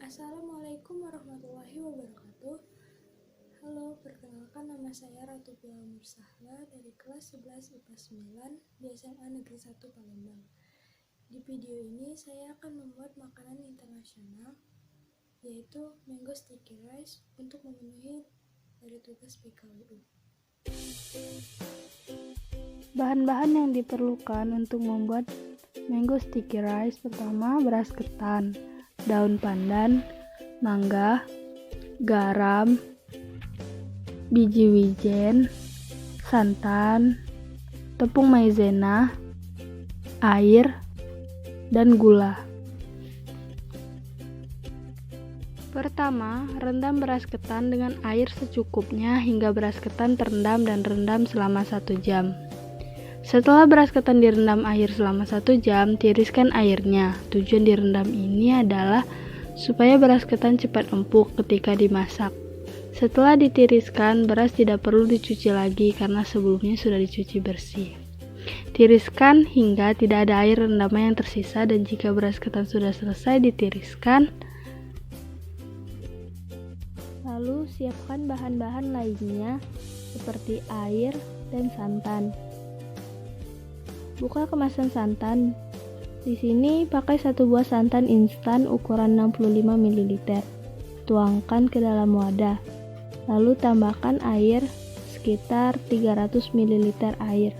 Assalamualaikum warahmatullahi wabarakatuh. Halo, perkenalkan nama saya Ratu Pila Mursahla dari kelas 11 IPA 9 di SMA Negeri 1 Palembang. Di video ini saya akan membuat makanan internasional yaitu mango sticky rice untuk memenuhi dari tugas PKWU. Bahan-bahan yang diperlukan untuk membuat mango sticky rice: pertama, beras ketan, daun pandan, mangga, garam, biji wijen, santan, tepung maizena, air, dan gula. Pertama, rendam beras ketan dengan air secukupnya hingga beras ketan terendam dan rendam selama 1 jam. Setelah beras ketan direndam air selama 1 jam, tiriskan airnya. Tujuan direndam ini adalah supaya beras ketan cepat empuk ketika dimasak. Setelah ditiriskan, beras tidak perlu dicuci lagi karena sebelumnya sudah dicuci bersih. Tiriskan hingga tidak ada air rendaman yang tersisa, dan jika beras ketan sudah selesai ditiriskan, lalu siapkan bahan-bahan lainnya seperti air dan santan. Buka kemasan santan. Di sini pakai 1 buah santan instan ukuran 65 ml. Tuangkan ke dalam wadah. Lalu tambahkan air sekitar 300 ml air.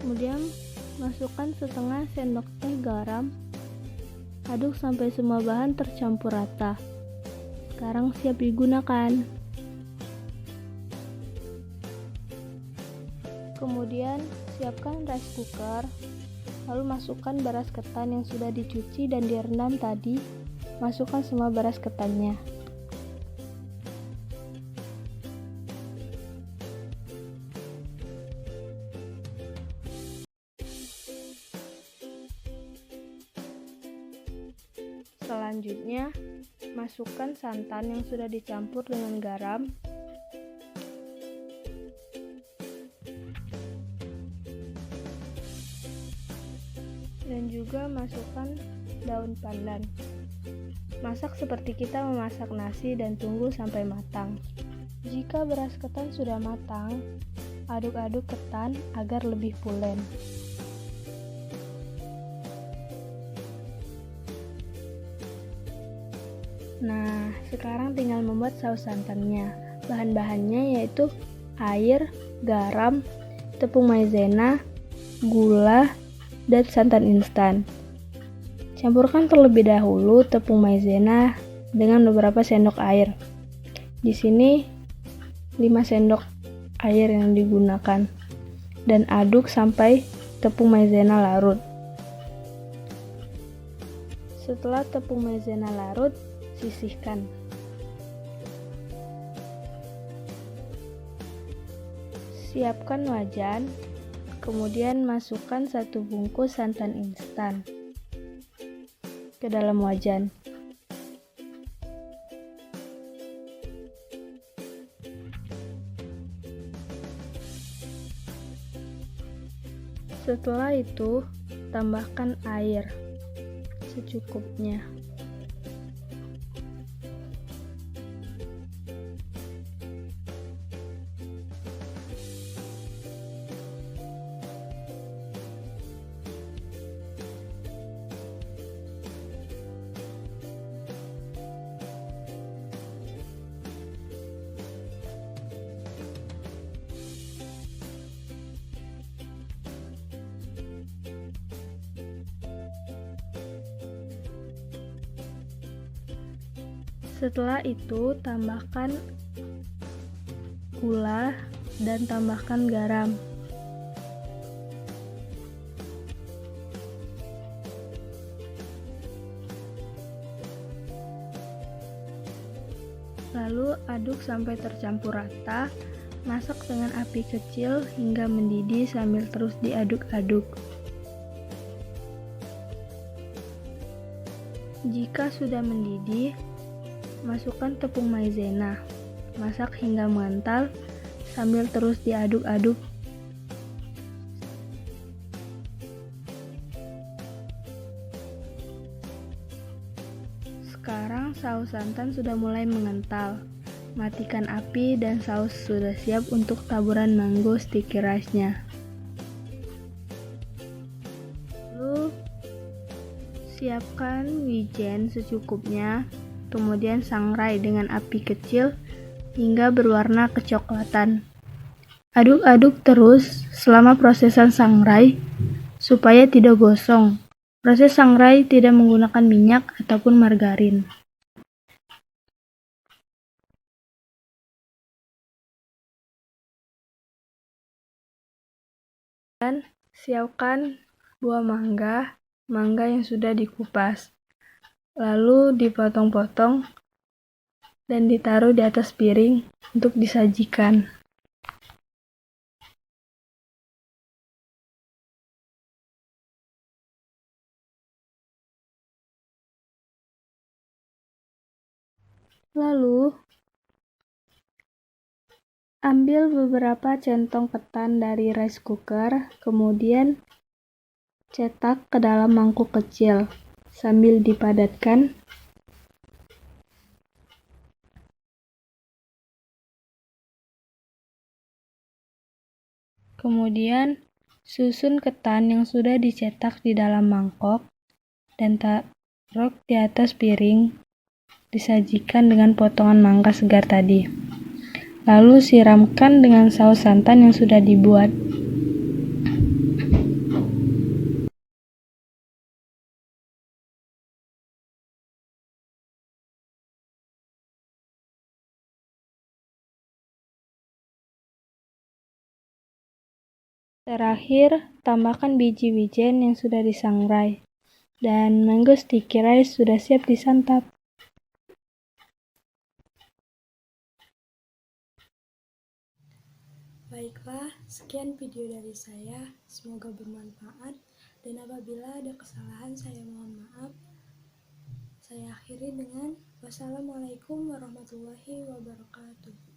Kemudian masukkan setengah sendok teh garam. Aduk sampai semua bahan tercampur rata. Sekarang siap digunakan. Kemudian siapkan rice cooker. Lalu masukkan beras ketan yang sudah dicuci dan direndam tadi. Masukkan semua beras ketannya. Selanjutnya, masukkan santan yang sudah dicampur dengan garam. Dan juga masukkan daun pandan. Masak seperti kita memasak nasi dan tunggu sampai matang. Jika beras ketan sudah matang, aduk-aduk ketan agar lebih pulen. Nah, sekarang tinggal membuat saus santannya. Bahan-bahannya yaitu air, garam, tepung maizena, gula, dan santan instan. Campurkan terlebih dahulu tepung maizena dengan beberapa sendok air. Di sini 5 sendok air yang digunakan. Dan aduk sampai tepung maizena larut. Setelah tepung maizena larut, sisihkan. Siapkan wajan, kemudian masukkan 1 bungkus santan instan ke dalam wajan. Setelah itu, tambahkan air secukupnya. Setelah itu, tambahkan gula dan tambahkan garam. Lalu aduk sampai tercampur rata. Masak dengan api kecil hingga mendidih sambil terus diaduk-aduk. Jika sudah mendidih, masukkan tepung maizena. Masak hingga mengental sambil terus diaduk-aduk. Sekarang saus santan sudah mulai mengental. Matikan api dan saus sudah siap untuk taburan mango sticky rice-nya. Lalu siapkan wijen secukupnya, kemudian sangrai dengan api kecil hingga berwarna kecoklatan. Aduk-aduk terus selama prosesan sangrai supaya tidak gosong. Proses sangrai tidak menggunakan minyak ataupun margarin. Dan siapkan buah mangga yang sudah dikupas. Lalu dipotong-potong dan ditaruh di atas piring untuk disajikan. Lalu ambil beberapa centong ketan dari rice cooker, kemudian cetak ke dalam mangkuk kecil sambil dipadatkan. Kemudian susun ketan yang sudah dicetak di dalam mangkok dan taruh di atas piring, disajikan dengan potongan mangga segar tadi. Lalu siramkan dengan saus santan yang sudah dibuat. Terakhir, tambahkan biji wijen yang sudah disangrai. Dan mango sticky rice sudah siap disantap. Baiklah, sekian video dari saya. Semoga bermanfaat. Dan apabila ada kesalahan, saya mohon maaf. Saya akhiri dengan wassalamualaikum warahmatullahi wabarakatuh.